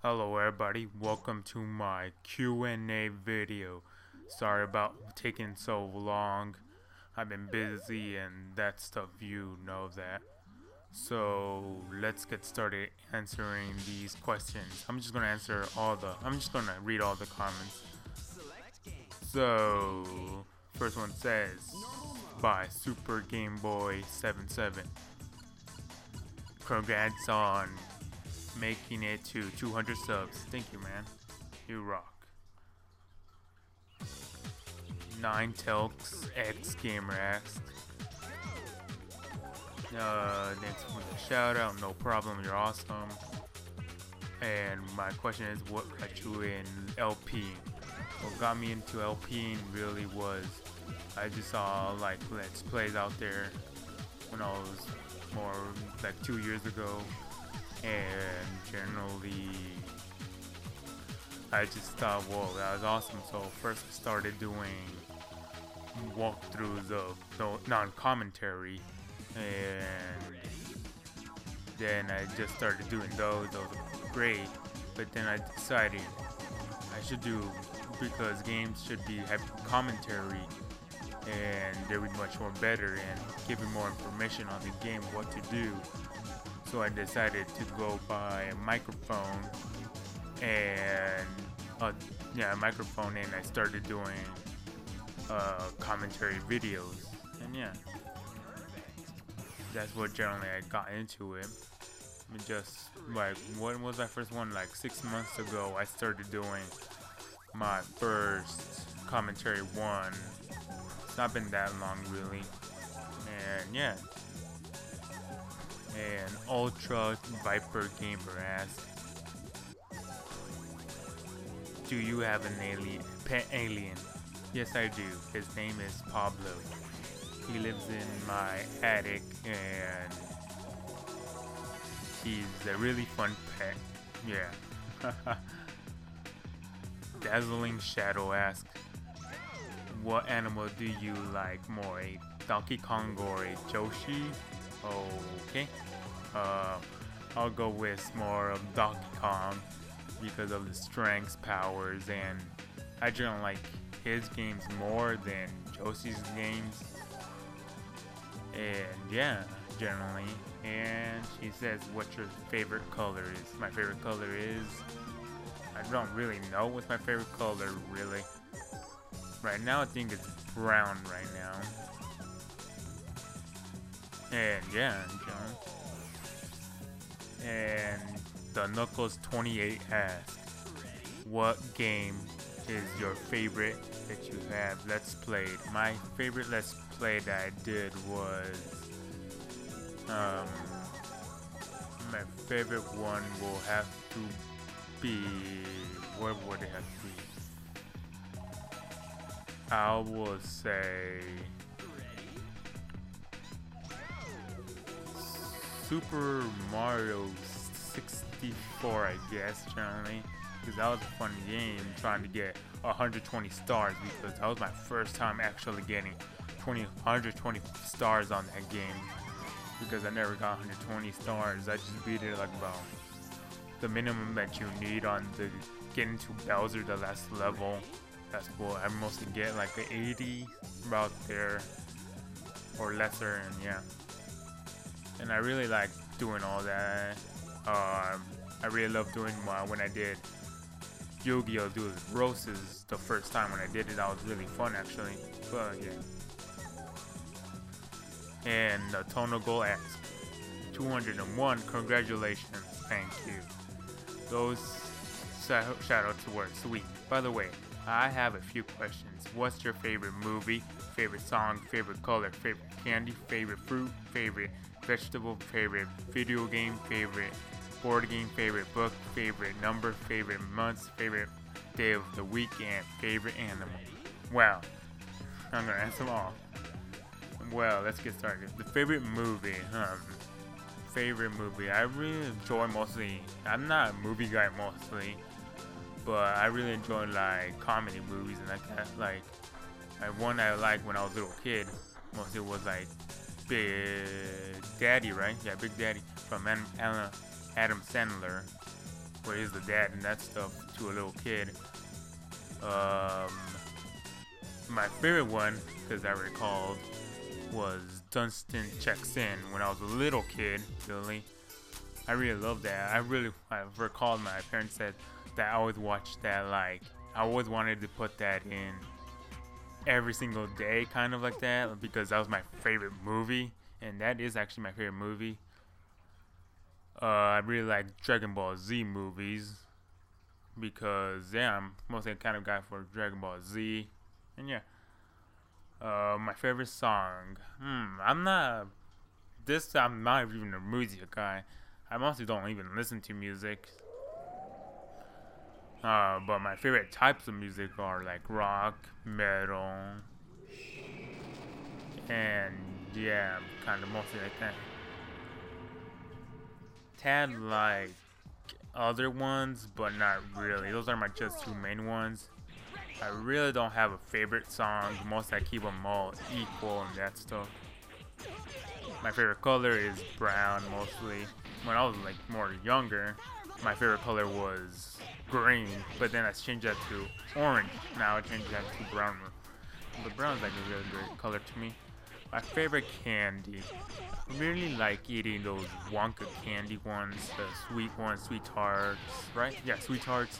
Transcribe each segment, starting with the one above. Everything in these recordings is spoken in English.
Hello everybody, welcome to my Q&A video. Sorry about taking so long. I've been busy and that stuff, you know that. So let's get started answering these questions. I'm just gonna read all the comments. So, first one says, by Super Game Boy 77. Congrats on making it to 200 subs. Thank you, man. You rock. Ninetales X Gamer asked. Thanks for the shout out. No problem. You're awesome. And my question is, what got you in LP? What got me into LP really was I just saw like Let's Plays out there when I was more like 2 years ago, and generally I just thought, whoa, that was awesome. So first I started doing walkthroughs of non-commentary, and then I just started doing those were great. But then I decided I should do, because games should be having commentary and they would be much more better and giving more information on the game, what to do. So I decided to go buy a microphone and I started doing commentary videos, and yeah, that's what generally I got into it. Just like, when was my first one? Like 6 months ago, I started doing my first commentary one. It's not been that long really, and yeah. And Ultra Viper Gamer asks, do you have an pet alien? Yes, I do. His name is Pablo. He lives in my attic, and he's a really fun pet. Yeah. Dazzling Shadow asks, what animal do you like more, a Donkey Kong or a Yoshi? Okay. I'll go with more of Donkey Kong because of the strengths, powers, and I generally like his games more than Yoshi's games. And yeah, generally. And she says, what's your favorite color is? My favorite color is, I don't really know what's my favorite color really. Right now I think it's brown right now. And yeah, and the Knuckles 28 asks, what game is your favorite that you have Let's Played? My favorite Let's Play that I did was, my favorite one will have to be, what would it have to be? I will say Super Mario 64, I guess, generally, because that was a fun game, trying to get 120 stars, because that was my first time actually getting 120 stars on that game, because I never got 120 stars. I just beat it like about the minimum that you need on the getting to Bowser, the last level. That's what I mostly get, like the 80 about there or lesser, and yeah. And I really like doing all that. I really love doing when I did Yu-Gi-Oh! Duel Roses the first time when I did it. That was really fun actually. But yeah. And Tonogo asks, 201, congratulations, thank you. Those shoutouts were sweet. By the way, I have a few questions. What's your favorite movie, favorite song, favorite color, favorite candy, favorite fruit, favorite vegetable, favorite video game, favorite board game, favorite book, favorite number, favorite months, favorite day of the week, and favorite animal? Wow, I'm gonna answer them all. Well, let's get started. The favorite movie, favorite movie, I really enjoy mostly, I'm not a movie guy mostly, but I really enjoy like comedy movies and like that. Like one I liked when I was a little kid mostly was like Big Daddy, right? Yeah, Big Daddy from Adam Sandler, where he's the dad and that stuff to a little kid. Um, my favorite one, because I recalled, was Dunstan Checks In when I was a little kid. Really, I really loved that. I recalled my parents said that I always watched that. Like I always wanted to put that in every single day, kind of like that, because that was my favorite movie, and that is actually my favorite movie. I really like Dragon Ball Z movies because I'm mostly the kind of guy for Dragon Ball Z, and yeah. My favorite song. I'm not even a music guy. I mostly don't even listen to music. But my favorite types of music are like rock, metal, and yeah, kind of mostly like that. Tad like other ones, but not really. Those are my just two main ones. I really don't have a favorite song. Most I keep them all equal and that stuff. My favorite color is brown mostly. When I was like more younger, my favorite color was green, but then I changed that to orange. Now I changed that to brown. But brown's like a really great color to me. My favorite candy. I really like eating those Wonka candy ones, the sweet ones, sweet tarts, right? Yeah, sweet tarts.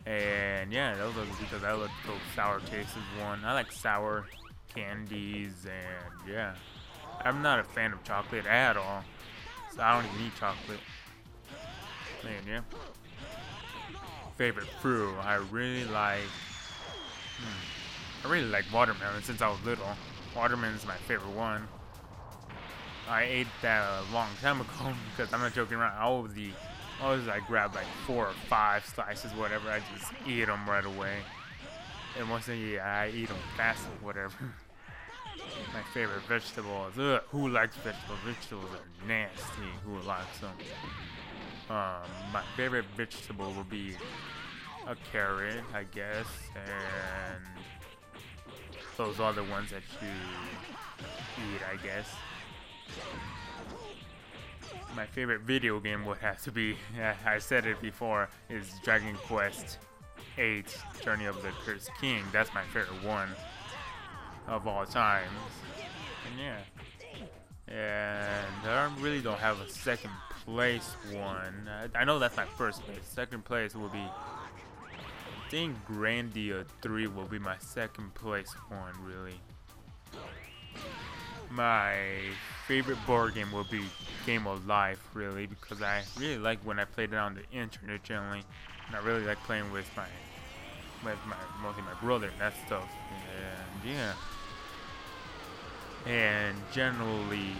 And yeah, those are because I love those sour tastes as one. I like sour candies, and yeah. I'm not a fan of chocolate at all, so I don't even eat chocolate. And yeah. Favorite fruit, I really like watermelon since I was little. Watermelon's my favorite one. I ate that a long time ago because I'm not joking around. I always like grab like 4 or 5 slices, whatever. I just eat them right away. And once I eat them fast or whatever. My favorite vegetables. Ugh, who likes vegetables? Vegetables are nasty. Who likes them? My favorite vegetable would be a carrot, I guess, and those other ones that you eat, I guess. My favorite video game would have to be, I said it before, is Dragon Quest VIII, Journey of the Cursed King. That's my favorite one of all times. And yeah. And I really don't have a second place one. I know that's my first place. Second place will be, I think Grandia 3 will be my second place one, really. My favorite board game will be Game of Life, really, because I really like when I played it on the internet generally, and I really like playing with mostly my brother and that stuff. And yeah. And generally,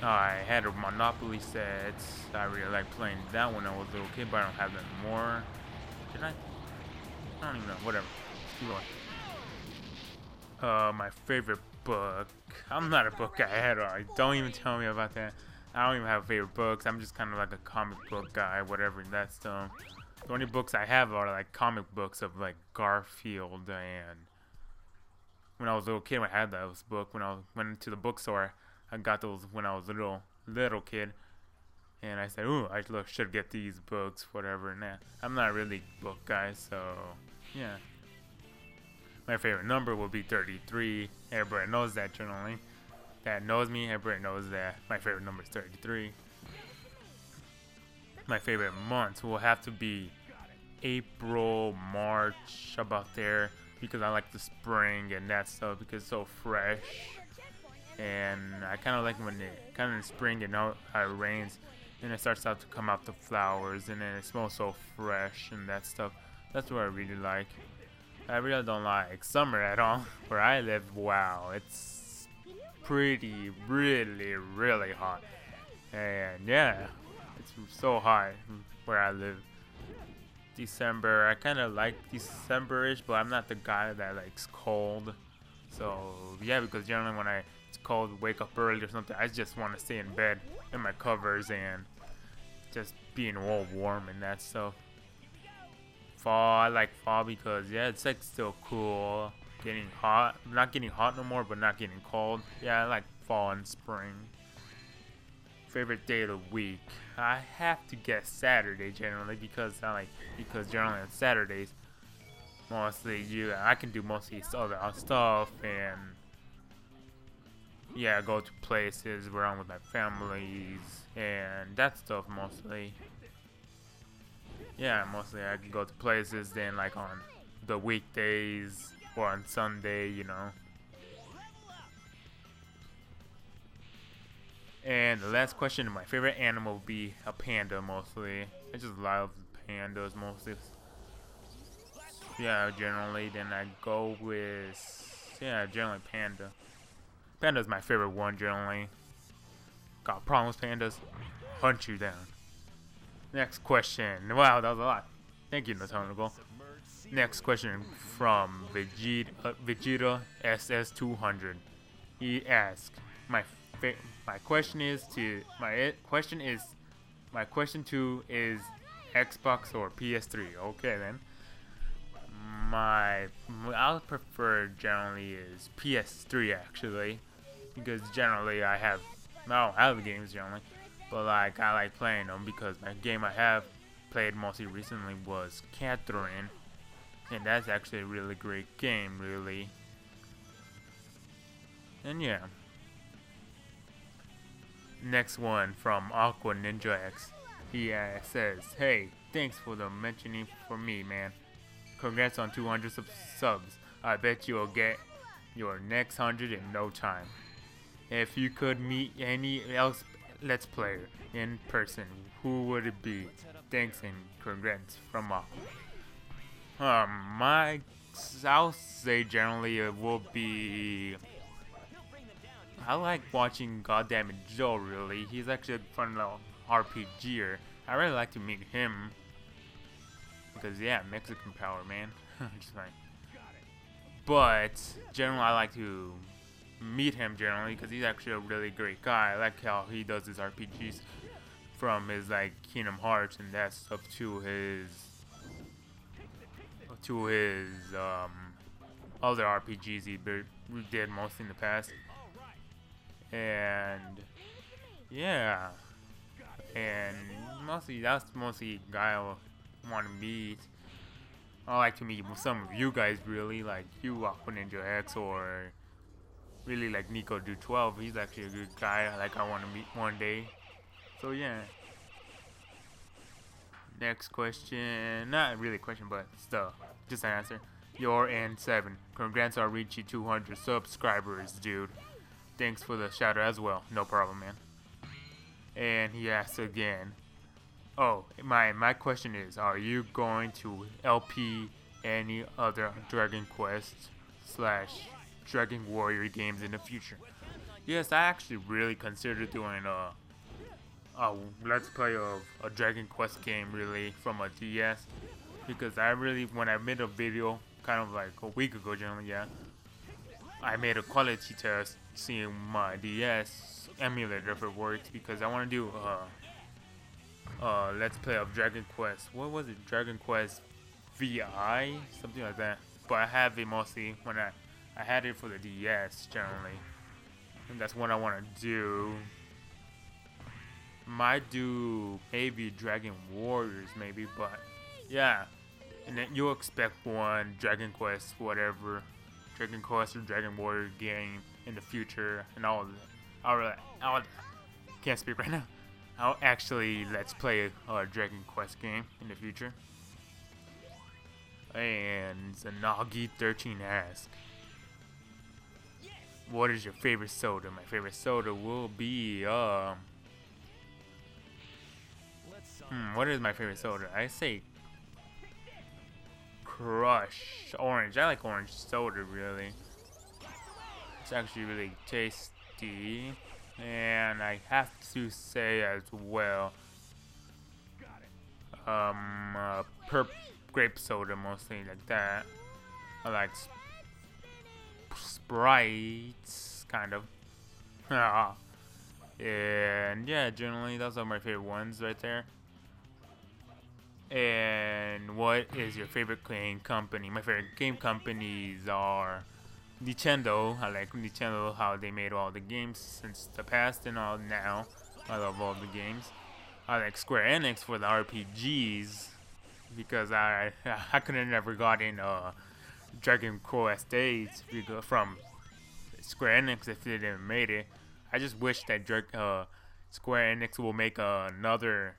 I had a Monopoly set. I really like playing that when I was a little kid, but I don't have that anymore. Did I? I don't even know. Whatever. Keep going. My favorite book. I'm not a book guy at all. Don't even tell me about that. I don't even have favorite books. I'm just kind of like a comic book guy, whatever. And that's the only books I have are like comic books of like Garfield. And when I was a little kid, I had those books. When I went to the bookstore, I got those when I was a little kid. And I said, ooh, I should get these books, whatever. And that. I'm not really a book guy, so yeah. My favorite number will be 33. Everybody knows that generally. That knows me, everybody knows that my favorite number is 33. My favorite months will have to be April, March, about there. Because I like the spring and that stuff because it's so fresh. And I kind of like when it kind of in spring and how it rains. And it starts out to come out the flowers. And then it smells so fresh and that stuff. That's what I really like. I really don't like summer at all. Where I live, wow, it's pretty, really hot. And yeah, it's so hot where I live. December, I kind of like December-ish, but I'm not the guy that likes cold. So yeah, because generally when it's cold, wake up early or something, I just want to stay in bed in my covers and just being all warm and that stuff. Fall, I like fall because yeah, it's like still cool. Getting hot, not getting hot no more, but not getting cold. Yeah, I like fall and spring. favorite day of the week. I have to guess Saturday generally because generally on Saturdays mostly I can do mostly other stuff and yeah, go to places where I'm with my families and that stuff mostly. Yeah, mostly I can go to places then like on the weekdays or on Sunday, you know. And the last question, my favorite animal would be a panda mostly. I just love pandas mostly. Yeah, generally then I go with generally panda. Panda's my favorite one generally. Got problems pandas? Hunt you down. Next question. Wow, that was a lot. Thank you, Natonical. Next question from Vegeta SS200. He asks, my question two is Xbox or PS3. Okay then. I'll prefer generally is PS3 actually, because generally I don't have games generally, but like I like playing them because my game I have played mostly recently was Catherine, and that's actually a really great game, really. And yeah. Next one from Aqua Ninja X. He says, "Hey, thanks for the mentioning for me, man. Congrats on 200 subs. I bet you'll get your next 100 in no time. If you could meet any else Let's Player in person, who would it be? Thanks and congrats from Aqua." I'll say generally it will be. I like watching Goddammit Joe, really. He's actually a fun little RPGer. I really like to meet him. Because, yeah, Mexican power, man. Just like. But, generally, I like to meet him, generally, because he's actually a really great guy. I like how he does his RPGs from his, like, Kingdom Hearts and that stuff to his other RPGs he did mostly in the past. And yeah, and that's mostly the guy I want to meet. I like to meet some of you guys, really, like you, Aqua Ninja X, or really like Nico Do 12. He's actually a good guy. I want to meet one day. So yeah. Next question, not really a question, but still, just an answer. You're N7. Congrats on reaching 200 subscribers, dude. Thanks for the shout out as well. No problem, man. And he asks again. Oh, my question is, are you going to LP any other Dragon Quest / Dragon Warrior games in the future? Yes, I actually really considered doing a Let's Play of a Dragon Quest game, really, from a DS. Because when I made a video, kind of like a week ago, generally, yeah, I made a quality test seeing my DS emulator if it works, because I want to do Let's Play of Dragon Quest. What was it? Dragon Quest VI? Something like that. But I have it mostly when I had it for the DS generally. And that's what I want to do. Might do maybe Dragon Warriors maybe, but yeah. And then you'll expect one Dragon Quest, whatever. Dragon Quest or Dragon Warrior game in the future and all of that. I'll can't speak right now. I'll actually Let's Play a Dragon Quest game in the future. And Zanagi13 asks, what is your favorite soda? My favorite soda will be what is my favorite soda? I say Crush Orange. I like orange soda, really. It's actually really tasty. And I have to say as well, grape soda, mostly like that. I like Sprites, kind of. And yeah, generally those are my favorite ones right there. And what is your favorite game company? My favorite game companies are Nintendo. I like Nintendo, how they made all the games since the past and all now. I love all the games. I like Square Enix for the RPGs because I could have never gotten Dragon Quest 8 from Square Enix if they didn't made it. I just wish that Square Enix will make another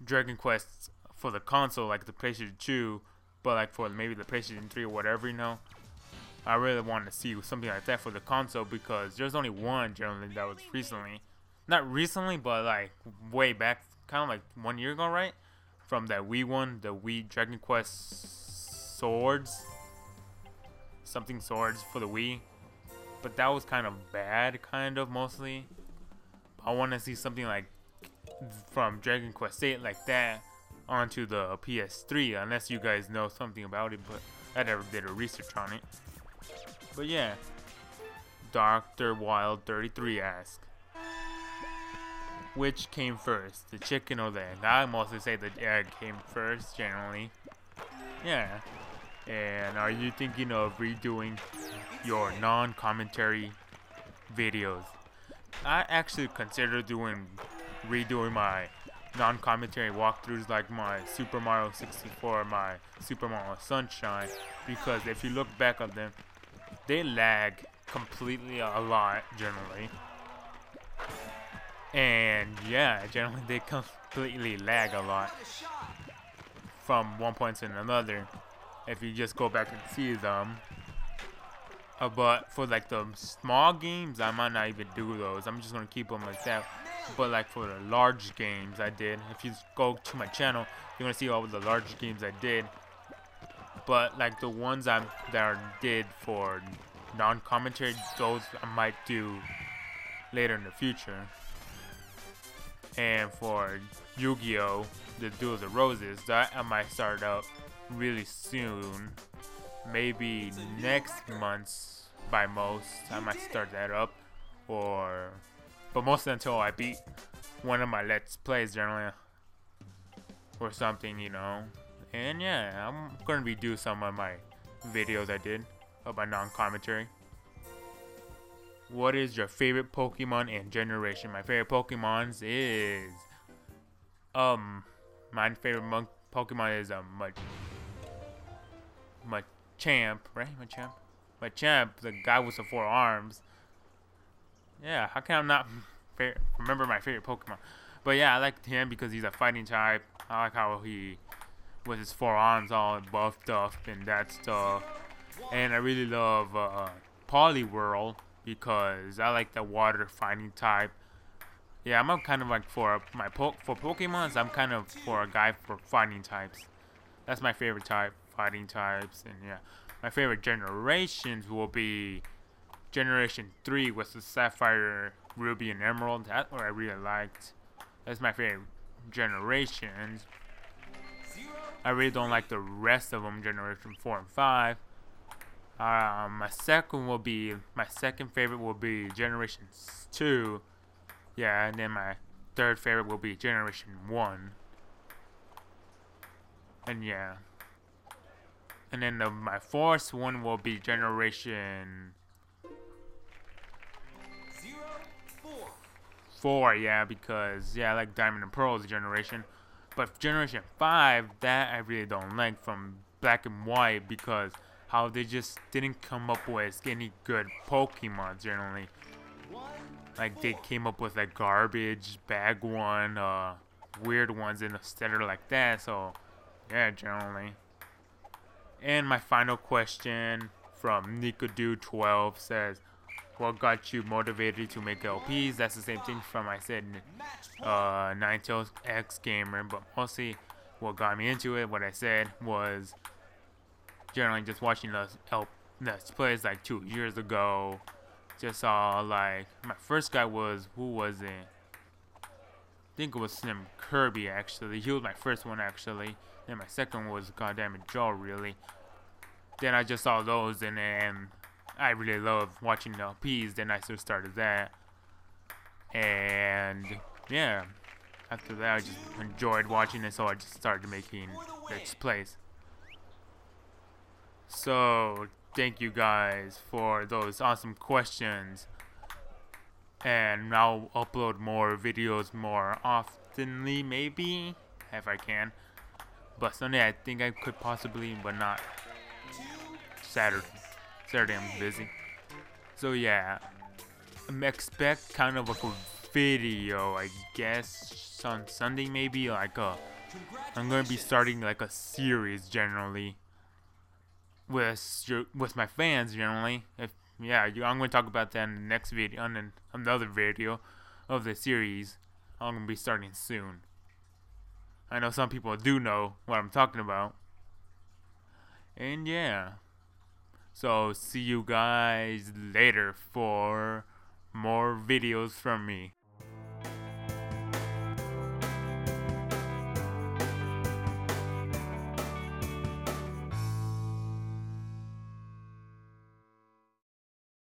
Dragon Quest for the console, like the PlayStation 2, but like for maybe the PlayStation 3 or whatever, you know. I really want to see something like that for the console because there's only one generally that was recently, not recently, but like way back, kind of like 1 year ago, right? From that Wii one, the Wii Dragon Quest Swords, something Swords for the Wii, but that was kind of bad, kind of mostly. I want to see something like from Dragon Quest 8 like that onto the PS3, unless you guys know something about it, but I never did a research on it. But yeah, Dr. Wild 33 asks, which came first, the chicken or the egg? I mostly say the egg came first, generally. Yeah. And are you thinking of redoing your non-commentary videos? I actually consider redoing my non-commentary walkthroughs like my Super Mario 64, my Super Mario Sunshine, because if you look back at them, they lag completely a lot generally. And yeah, generally they completely lag a lot from one point to another if you just go back and see them. But for like the small games, I might not even do those. I'm just gonna keep them like that. But like for the large games I did, if you go to my channel, you're gonna see all the large games I did. But like the ones that I did for non-commentary, those I might do later in the future. And for Yu-Gi-Oh! The Duels of Roses, that I might start up really soon. Maybe next month by most, I might start that up. But mostly until I beat one of my Let's Plays generally. Or something, you know. And yeah, I'm gonna redo some of my videos I did of my non-commentary. What is your favorite Pokemon and generation? My favorite Pokemons is my favorite Pokemon is Machamp, right? Machamp, the guy with the 4 arms. Yeah, how can I not remember my favorite Pokemon? But yeah, I like him because he's a fighting type. I like how he with his 4 arms all buffed up and that stuff. And I really love Poliwhirl because I like the water fighting type. Yeah, I'm kind of like for Pokemons, I'm kind of for a guy for fighting types. That's my favorite type, fighting types. And yeah, my favorite generations will be Generation 3 with the Sapphire, Ruby, and Emerald. That's what I really liked. That's my favorite generations. I really don't like the rest of them, Generation 4 and 5. My second favorite will be Generation 2. Yeah, and then my third favorite will be Generation 1. And yeah. And then my fourth one will be Generation 4, yeah, because yeah, I like Diamond and Pearl's generation. But Generation 5, that I really don't like from Black and White because how they just didn't come up with any good Pokemon generally. Like they came up with like garbage bag one, weird ones instead of like that. So yeah, generally. And my final question from Nicodoo12 says, what got you motivated to make LPs? That's the same thing from I said Ninetales X Gamer, but mostly what got me into it, what I said was generally just watching Let's Plays like 2 years ago. Just saw like my first guy was, who was it? I think it was Slim Kirby actually. He was my first one actually. Then my second was Goddammit Joe really. Then I just saw those and then I really love watching the LPs. Then I just started that. And yeah, after that I just enjoyed watching it, so I just started making Let's Plays. So thank you guys for those awesome questions. and I'll upload more videos more oftenly, maybe, if I can. But Sunday, I think I could possibly, but not Saturday. Saturday, I'm busy. So yeah, expect kind of like a video, I guess, on Sunday maybe. I'm gonna be starting like a series generally with my fans generally. I'm gonna talk about that in the next video, on another video of the series. I'm gonna be starting soon. I know some people do know what I'm talking about. And yeah. So see you guys later for more videos from me.